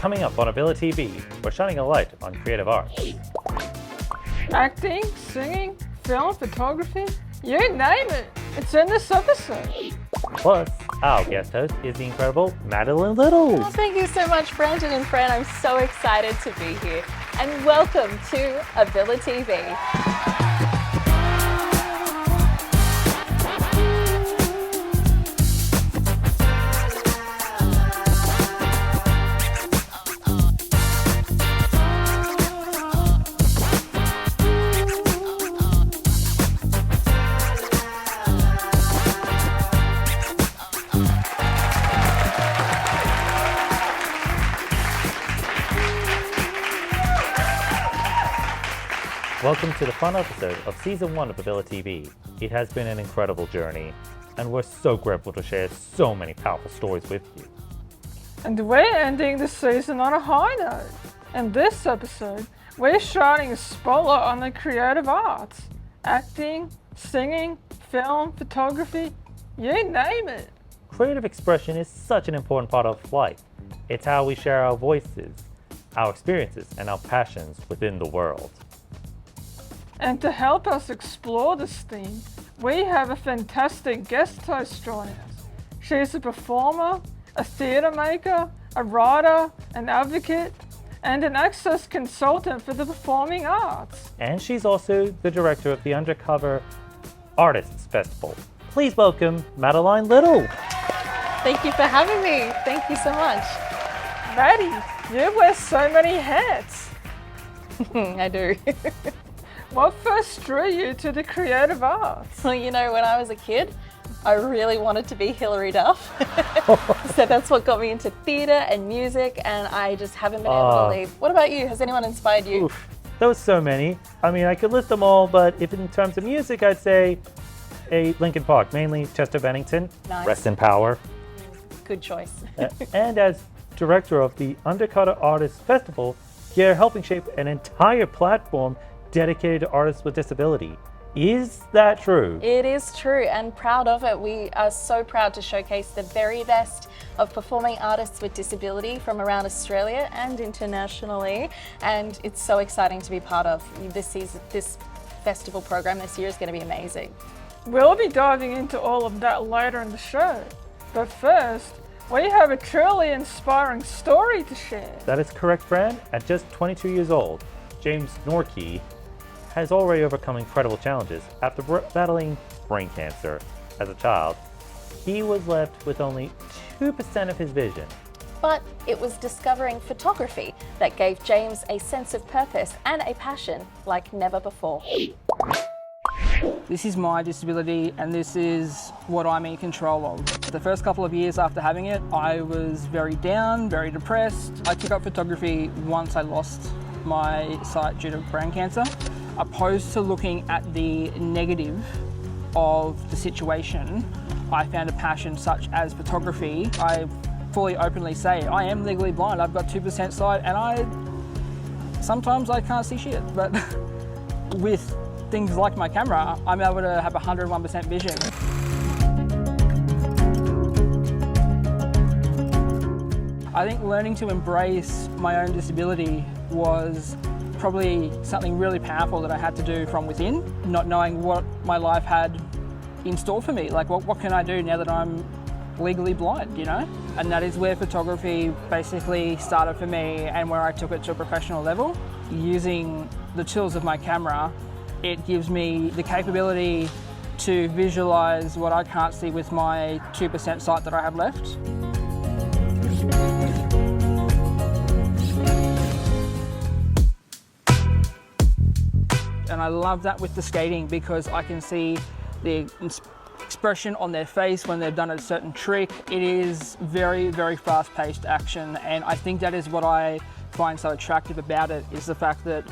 Coming up on AbiliTV, we're shining a light on creative arts. Acting, singing, film, photography, you name it, it's in this episode. Plus, our guest host is the incredible Madeleine Little. Oh, thank you so much, Brandon and Fran. I'm so excited to be here. And welcome to AbiliTV. Welcome to the fun episode of Season 1 of AbiliTV. It has been an incredible journey, and we're so grateful to share so many powerful stories with you. And we're ending the season on a high note. In this episode, we're shining a spotlight on the creative arts. Acting, singing, film, photography, you name it. Creative expression is such an important part of life. It's how we share our voices, our experiences, and our passions within the world. And to help us explore this theme, we have a fantastic guest host joining us. She's a performer, a theatre maker, a writer, an advocate, and an access consultant for the performing arts. And she's also the director of the Undercover Artist Festival. Please welcome Madeleine Little. Thank you for having me. Thank you so much. Maddie, you wear so many hats. I do. What first drew you to the creative arts? Well, you know, when I was a kid, I really wanted to be Hilary Duff. So that's what got me into theatre and music, and I just haven't been able to leave. What about you? Has anyone inspired you? Oof, there was so many. I mean, I could list them all, but if in terms of music, I'd say Linkin Park, mainly Chester Bennington. Nice. Rest in power. Good choice. And as director of the Undercover Artist Festival, you're helping shape an entire platform dedicated to artists with disability. Is that true? It is true, and proud of it. We are so proud to showcase the very best of performing artists with disability from around Australia and internationally, and it's so exciting to be part of this season. This festival program this year is going to be amazing. We'll be diving into all of that later in the show, but first, we have a truly inspiring story to share. That is correct, Fran. At just 22 years old, James Norquay has already overcome incredible challenges. After battling brain cancer as a child, he was left with only 2% of his vision. But it was discovering photography that gave James a sense of purpose and a passion like never before. This is my disability and this is what I'm in control of. The first couple of years after having it, I was very down, very depressed. I took up photography once I lost my sight due to brain cancer. Opposed to looking at the negative of the situation, I found a passion such as photography. I fully openly say I am legally blind. I've got 2% sight and sometimes I can't see shit, but with things like my camera, I'm able to have 101% vision. I think learning to embrace my own disability was probably something really powerful that I had to do from within, not knowing what my life had in store for me. Like, what can I do now that I'm legally blind, you know? And that is where photography basically started for me and where I took it to a professional level. Using the tools of my camera, it gives me the capability to visualize what I can't see with my 2% sight that I have left. And I love that with the skating because I can see the expression on their face when they've done a certain trick. It is very, very fast-paced action, and I think that is what I find so attractive about it, is the fact that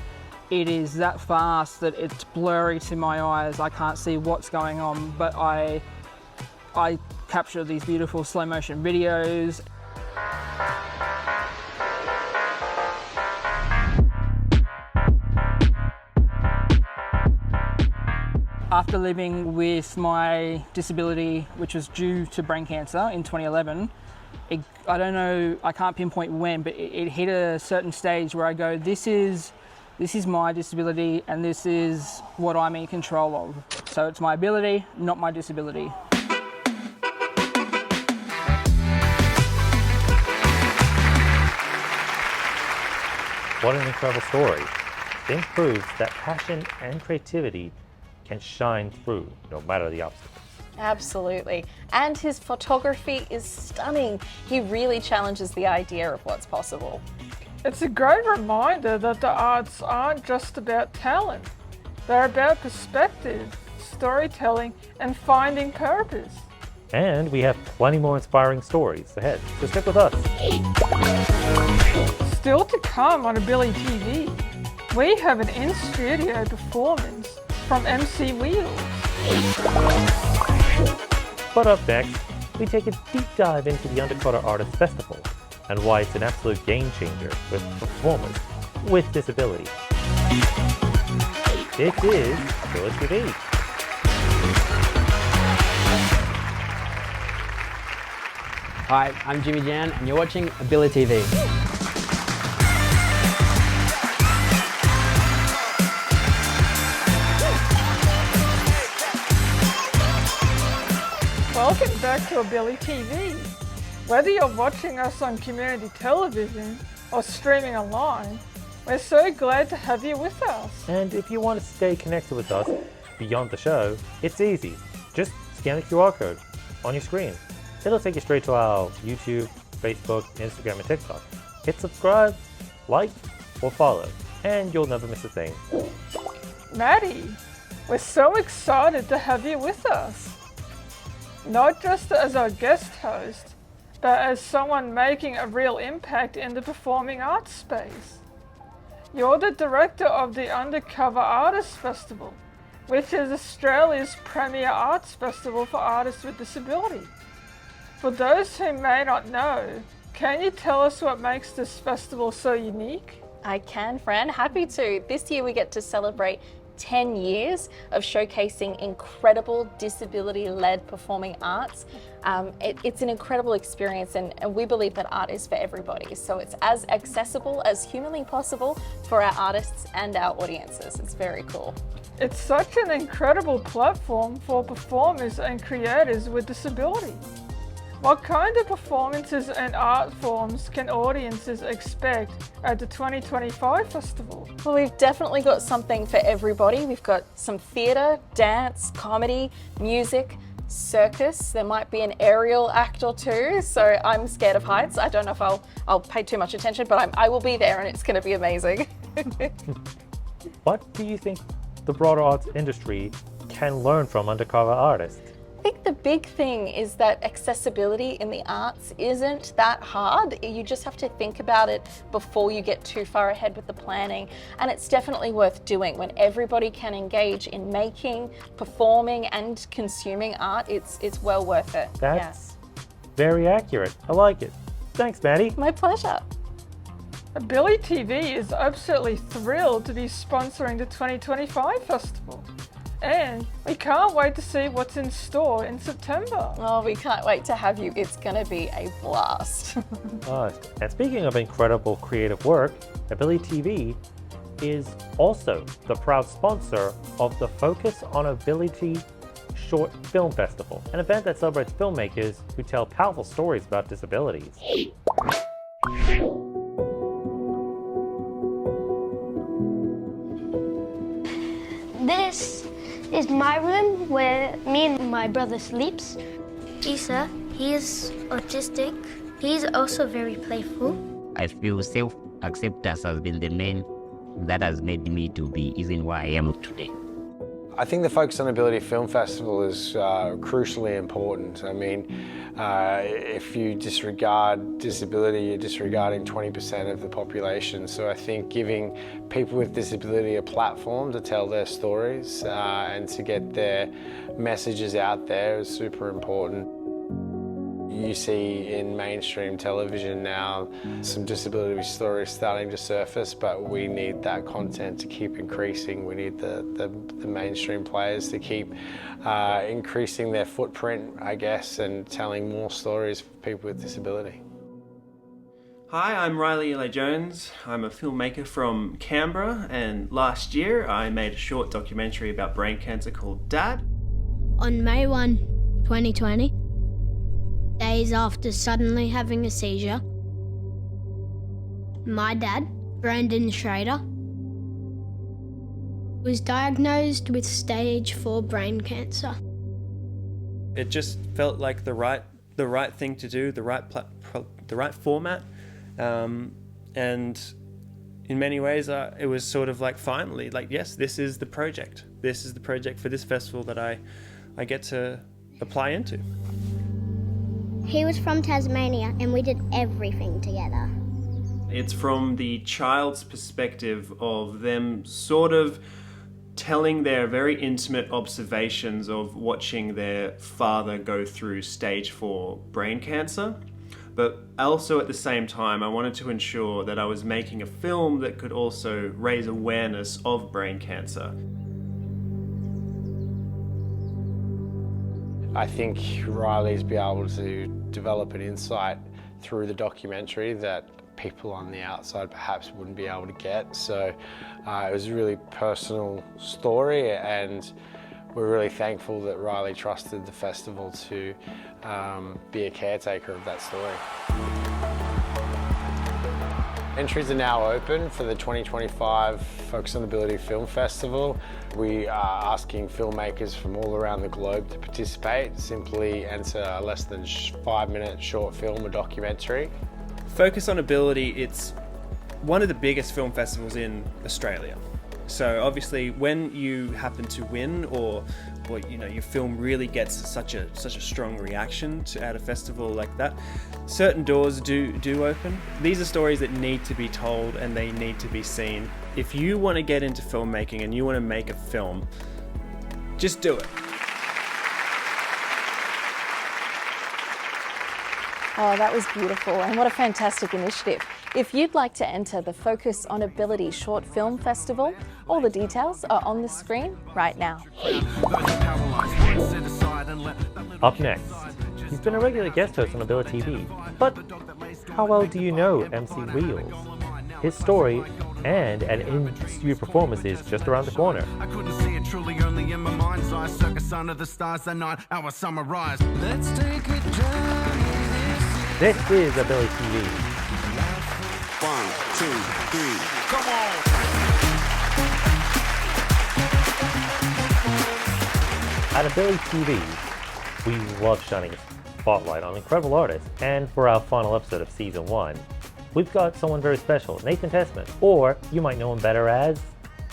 it is that fast that it's blurry to my eyes. I can't see what's going on, but I capture these beautiful slow motion videos. After living with my disability, which was due to brain cancer in 2011, I don't know, I can't pinpoint when, but it hit a certain stage where I go, this is my disability and this is what I'm in control of. So it's my ability, not my disability. What an incredible story. James proves that passion and creativity can shine through no matter the obstacles. Absolutely. And his photography is stunning. He really challenges the idea of what's possible. It's a great reminder that the arts aren't just about talent. They're about perspective, storytelling, and finding purpose. And we have plenty more inspiring stories ahead, so stick with us. Still to come on AbiliTV, we have an in-studio performance from MC Wheels. But up next, we take a deep dive into the Undercover Artist Festival and why it's an absolute game changer with performers with disabilities. This is AbiliTV. Hi, I'm Jimmy Jan and you're watching AbiliTV. Welcome back to AbiliTV. Whether you're watching us on community television or streaming online, we're so glad to have you with us. And if you want to stay connected with us beyond the show, it's easy. Just scan the QR code on your screen. It'll take you straight to our YouTube, Facebook, Instagram, and TikTok. Hit subscribe, like, or follow, and you'll never miss a thing. Maddie, we're so excited to have you with us. Not just as our guest host, but as someone making a real impact in the performing arts space. You're the director of the Undercover Artist Festival, which is Australia's premier arts festival for artists with disability. For those who may not know, can you tell us what makes this festival so unique? I can, Fran. Happy to. This year we get to celebrate 10 years of showcasing incredible disability-led performing arts. It's an incredible experience and we believe that art is for everybody. So it's as accessible as humanly possible for our artists and our audiences. It's very cool. It's such an incredible platform for performers and creators with disability. What kind of performances and art forms can audiences expect at the 2025 festival? Well, we've definitely got something for everybody. We've got some theatre, dance, comedy, music, circus. There might be an aerial act or two. So I'm scared of heights. I don't know if I'll pay too much attention, but I will be there and it's going to be amazing. What do you think the broader arts industry can learn from Undercover Artists? I think the big thing is that accessibility in the arts isn't that hard. You just have to think about it before you get too far ahead with the planning. And it's definitely worth doing. When everybody can engage in making, performing and consuming art, it's well worth it. That's very accurate. I like it. Thanks, Maddie. My pleasure. AbiliTV is absolutely thrilled to be sponsoring the 2025 festival. And we can't wait to see what's in store in September. Oh, we can't wait to have you. It's going to be a blast. And speaking of incredible creative work, AbiliTV is also the proud sponsor of the Focus on Ability Short Film Festival, an event that celebrates filmmakers who tell powerful stories about disabilities. This is my room where me and my brother sleeps. Isa, he is autistic. He is also very playful. I feel self-acceptance has been the main that has made me to be even where I am today. I think the Focus on Ability Film Festival is crucially important. I mean, if you disregard disability, you're disregarding 20% of the population. So I think giving people with disability a platform to tell their stories and to get their messages out there is super important. You see in mainstream television now some disability stories starting to surface, but we need that content to keep increasing. We need the mainstream players to keep increasing their footprint, I guess, and telling more stories for people with disability. Hi, I'm Riley Jones. I'm a filmmaker from Canberra, and last year I made a short documentary about brain cancer called Dad. On May 1, 2020, days after suddenly having a seizure, my dad, Brandon Schrader, was diagnosed with stage 4 brain cancer. It just felt like the right thing to do, the right format, and in many ways it was sort of like finally, like, yes, this is the project. This is the project for this festival that I get to apply into. He was from Tasmania and we did everything together. It's from the child's perspective of them sort of telling their very intimate observations of watching their father go through stage 4 brain cancer. But also at the same time, I wanted to ensure that I was making a film that could also raise awareness of brain cancer. I think Riley's been able to develop an insight through the documentary that people on the outside perhaps wouldn't be able to get. So it was a really personal story, and we're really thankful that Riley trusted the festival to be a caretaker of that story. Entries are now open for the 2025 Focus on Ability Film Festival. We are asking filmmakers from all around the globe to participate. Simply enter a less than 5-minute short film or documentary. Focus on Ability, it's one of the biggest film festivals in Australia. So obviously when you happen to win or you know, your film really gets such a strong reaction at a festival like that, certain doors do open. These are stories that need to be told and they need to be seen. If you want to get into filmmaking and you want to make a film, just do it. Oh, that was beautiful, and what a fantastic initiative. If you'd like to enter the Focus on Ability Short Film Festival, all the details are on the screen right now. Up next, he's been a regular guest host on AbiliTV, but how well do you know MC Wheels? His story and an in-studio performance is just around the corner. I couldn't see it truly, only in my mind's eye. Circus under the stars, the night, our summer rise. Let's take a journey. This is AbiliTV. 1, 2, 3, come on! At AbiliTV, we love shining a spotlight on incredible artists, and for our final episode of Season 1, we've got someone very special, Nathan Tessman, or you might know him better as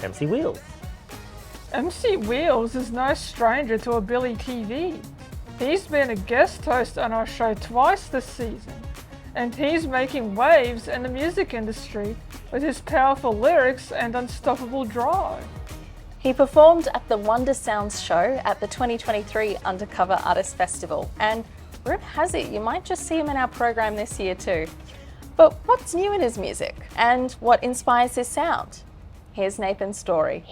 MC Wheels. MC Wheels is no stranger to AbiliTV. He's been a guest host on our show twice this season, and he's making waves in the music industry with his powerful lyrics and unstoppable drive. He performed at the Wonder Sounds show at the 2023 Undercover Artist Festival, and rumor has it you might just see him in our program this year too. But what's new in his music, and what inspires his sound? Here's Nathan's story.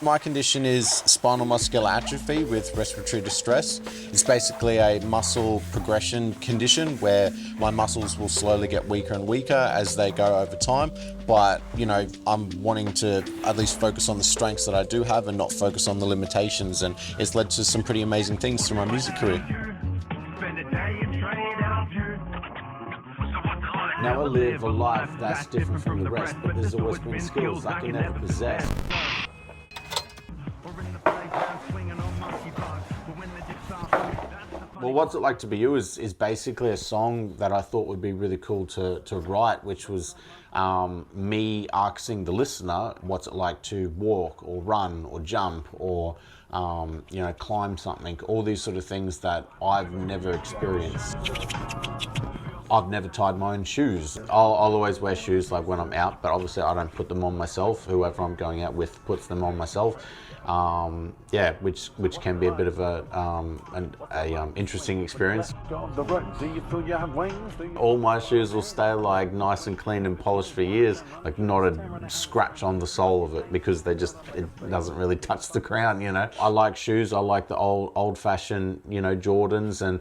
My condition is spinal muscular atrophy with respiratory distress. It's basically a muscle progression condition where my muscles will slowly get weaker and weaker as they go over time. But, you know, I'm wanting to at least focus on the strengths that I do have and not focus on the limitations. And it's led to some pretty amazing things through my music career. Now I live a life that's different from the rest, but there's always been skills I can never possess. Well, What's It Like to Be You is basically a song that I thought would be really cool to write, which was me asking the listener what's it like to walk or run or jump or you know, climb something, all these sort of things that I've never experienced. I've never tied my own shoes. I'll always wear shoes like when I'm out, but obviously I don't put them on myself. Whoever I'm going out with puts them on myself. Yeah, which can be a bit of a interesting experience. All my shoes will stay like nice and clean and polished for years, like not a scratch on the sole of it, because it doesn't really touch the ground, you know. I like shoes. I like the old-fashioned, you know, Jordans, and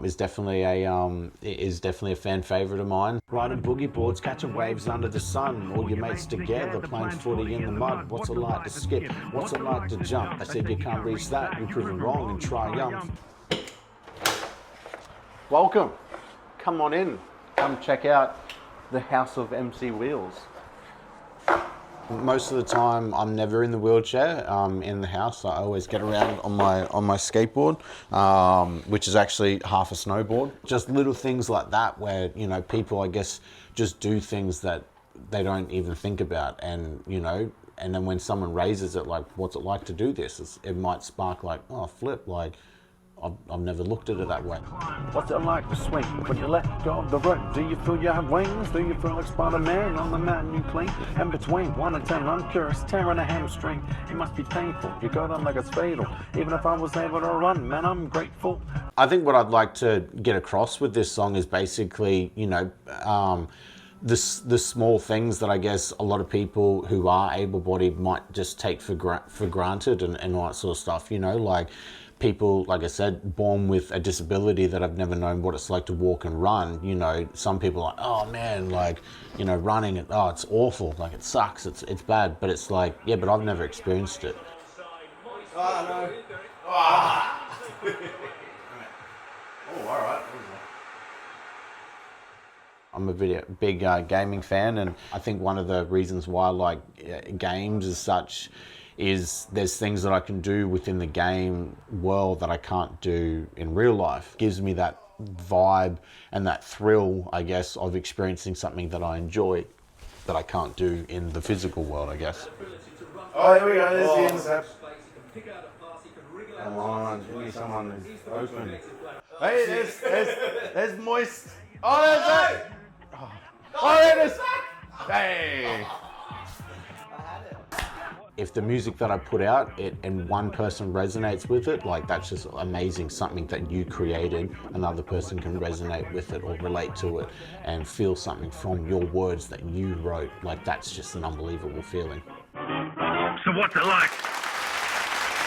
is definitely a fan favorite of mine. Riding boogie boards, catching waves under the sun. All your mates together, playing footy in the mud. What's it like to skip? What's it like to jump? I said you can't reach that. You're proving wrong and triumph. Welcome. Come on in. Come check out the House of MC Wheels. Most of the time, I'm never in the wheelchair in the house. I always get around on my skateboard, which is actually half a snowboard. Just little things like that, where, you know, people, I guess, just do things that they don't even think about, and, you know, and then when someone raises it, like, what's it like to do this? It might spark like, oh, flip, like, I've never looked at it that way. What's it like to swing when you let go of the rope? Do you feel you have wings? Do you feel like Spider-Man on the mountain you cling? And between 1 and 10, I'm curious, tearing a hamstring. It must be painful. You go down like it's fatal. Even if I was able to run, man, I'm grateful. I think what I'd like to get across with this song is basically, you know, the small things that I guess a lot of people who are able-bodied might just take for granted and all that sort of stuff, you know, like people, like I said, born with a disability that have never known what it's like to walk and run. You know, some people are like, oh man, like, you know, running, oh, it's awful, like it sucks, it's bad, but it's like, yeah, but I've never experienced it. Oh, no. Oh, oh all right. I'm a big gaming fan, and I think one of the reasons why I like games as such is there's things that I can do within the game world that I can't do in real life. It gives me that vibe and that thrill, I guess, of experiencing something that I enjoy that I can't do in the physical world, I guess. Oh, here we go, there's the intercept. Come on, give me someone who's open. Hey, there's Moist. Oh, there's that. Oh, there it is. Hey. If the music that I put out, and one person resonates with it, like that's just amazing. Something that you created, another person can resonate with it or relate to it and feel something from your words that you wrote. Like that's just an unbelievable feeling. So what's it like?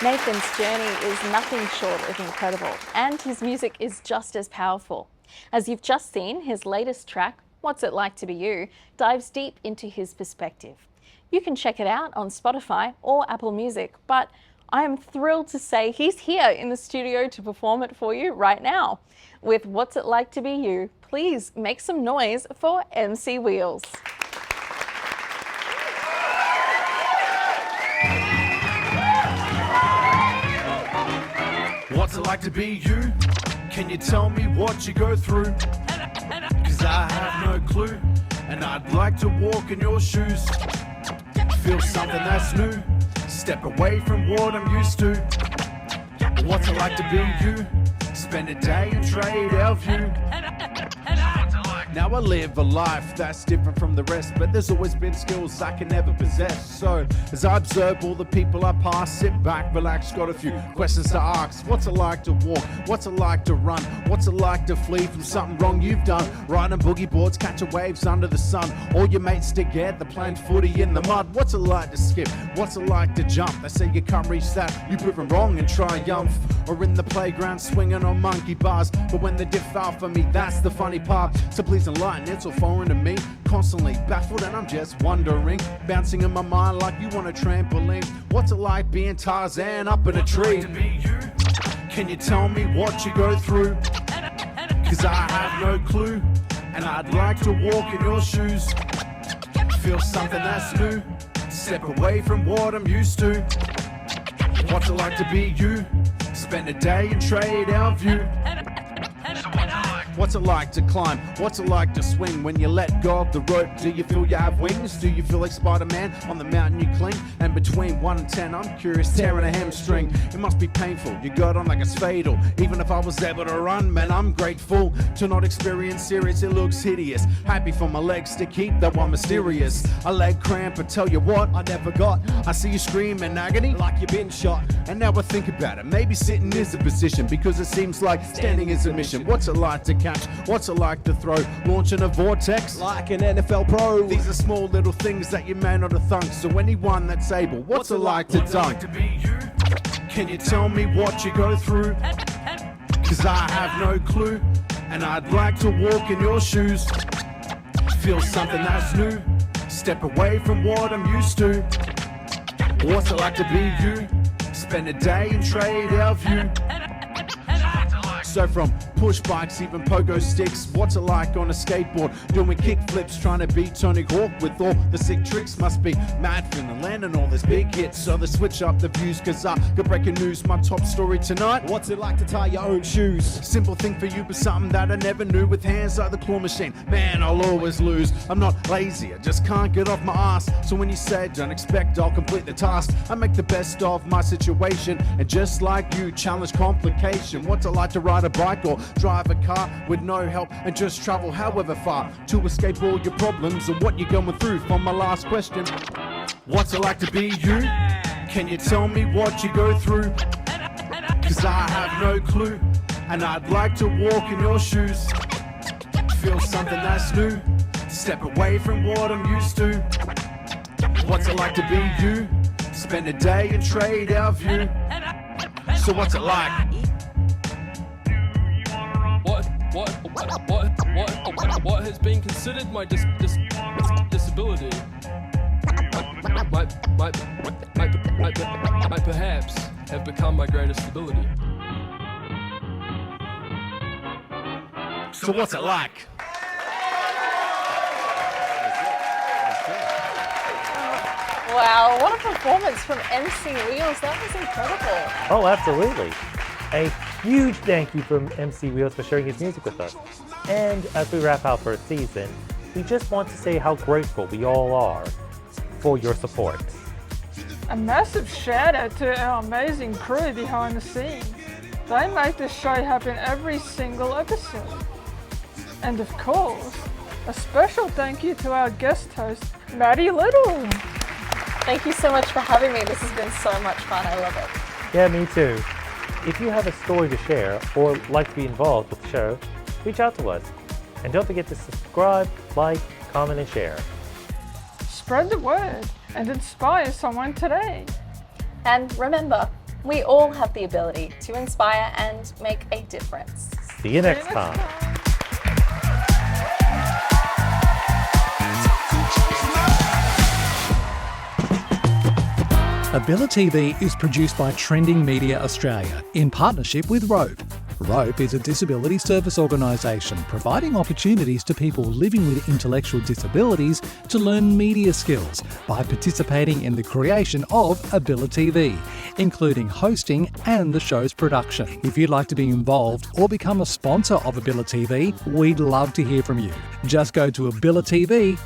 Nathan's journey is nothing short of incredible, and his music is just as powerful. As you've just seen, his latest track, What's It Like to Be You, dives deep into his perspective. You can check it out on Spotify or Apple Music, but I am thrilled to say he's here in the studio to perform it for you right now. With What's It Like to Be You, please make some noise for MC Wheels. What's it like to be you? Can you tell me what you go through? Cause I have no clue, and I'd like to walk in your shoes. Feel something that's new, step away from what I'm used to. What's it like to be you? Spend a day and trade our view. Now I live a life that's different from the rest, but there's always been skills I can never possess. So as I observe all the people I pass, sit back, relax, got a few questions to ask. What's it like to walk? What's it like to run? What's it like to flee from something wrong you've done? Riding boogie boards, catching waves under the sun. All your mates together, playing footy in the mud. What's it like to skip? What's it like to jump? They say you can't reach that, you prove them wrong and triumph. Or in the playground swinging on monkey bars, but when they diff out for me, that's the funny part. So please enlighten, it's all foreign to me. Constantly baffled and I'm just wondering, bouncing in my mind like you want a trampoline. What's it like being Tarzan up in a tree? Can you tell me what you go through? Cause I have no clue, and I'd like to walk in your shoes. Feel something that's new, step away from what I'm used to. What's it like to be you? Spend a day and trade our view. So what's it like? What's it like to climb? What's it like to swing? When you let go of the rope, do you feel you have wings? Do you feel like Spider-Man on the mountain you cling? And between 1 and 10, I'm curious, tearing a hamstring. It must be painful, you got on like it's fatal. Even if I was able to run, man, I'm grateful to not experience serious, it looks hideous. Happy for my legs to keep that one mysterious. A leg cramp, but tell you what, I never got. I see you scream in agony like you've been shot. And now I think about it, maybe sitting is a position, because it seems like standing is a mission. What's it like to catch? What's it like to throw? Launching a vortex like an NFL pro. These are small little things that you may not have thunk. So anyone that's able, what's it like to dunk? Can you tell me what you go through? Cause I have no clue, and I'd like to walk in your shoes. Feel something that's new, step away from what I'm used to. What's it like to be you? Spend a day and trade our view. So from push bikes, even pogo sticks, what's it like on a skateboard? Doing kick flips, trying to beat Tony Hawk with all the sick tricks. Must be mad feeling landing all those big hits. So they switch up the views, cause I got breaking news. My top story tonight, what's it like to tie your own shoes? Simple thing for you, but something that I never knew. With hands like the claw machine, man, I'll always lose. I'm not lazy, I just can't get off my ass. So when you say don't expect I'll complete the task, I make the best of my situation. And just like you, challenge complication. What's it like to ride a bike or drive a car with no help and just travel however far to escape all your problems and what you're going through? For my last question, what's it like to be you? Can you tell me what you go through? Cause I have no clue, and I'd like to walk in your shoes. Feel something that's new, step away from what I'm used to. What's it like to be you? Spend a day and trade our view. So what's it like? What has been considered my disability might perhaps have become my greatest ability. So what's it like? Wow, what a performance from MC Wheels. That was incredible. Oh, absolutely. A huge thank you from MC Wheels for sharing his music with us. And as we wrap out first season, we just want to say how grateful we all are for your support. A massive shout out to our amazing crew behind the scenes. They make this show happen every single episode. And of course, a special thank you to our guest host, Maddie Little. Thank you so much for having me. This has been so much fun. I love it. Yeah, me too. If you have a story to share or like to be involved with the show, reach out to us. And don't forget to subscribe, like, comment, and share. Spread the word and inspire someone today. And remember, we all have the ability to inspire and make a difference. See you next time. AbiliTV is produced by Trending Media Australia in partnership with ROPE. ROPE is a disability service organisation providing opportunities to people living with intellectual disabilities to learn media skills by participating in the creation of AbiliTV, including hosting and the show's production. If you'd like to be involved or become a sponsor of AbiliTV, we'd love to hear from you. Just go to abilitv.com.au.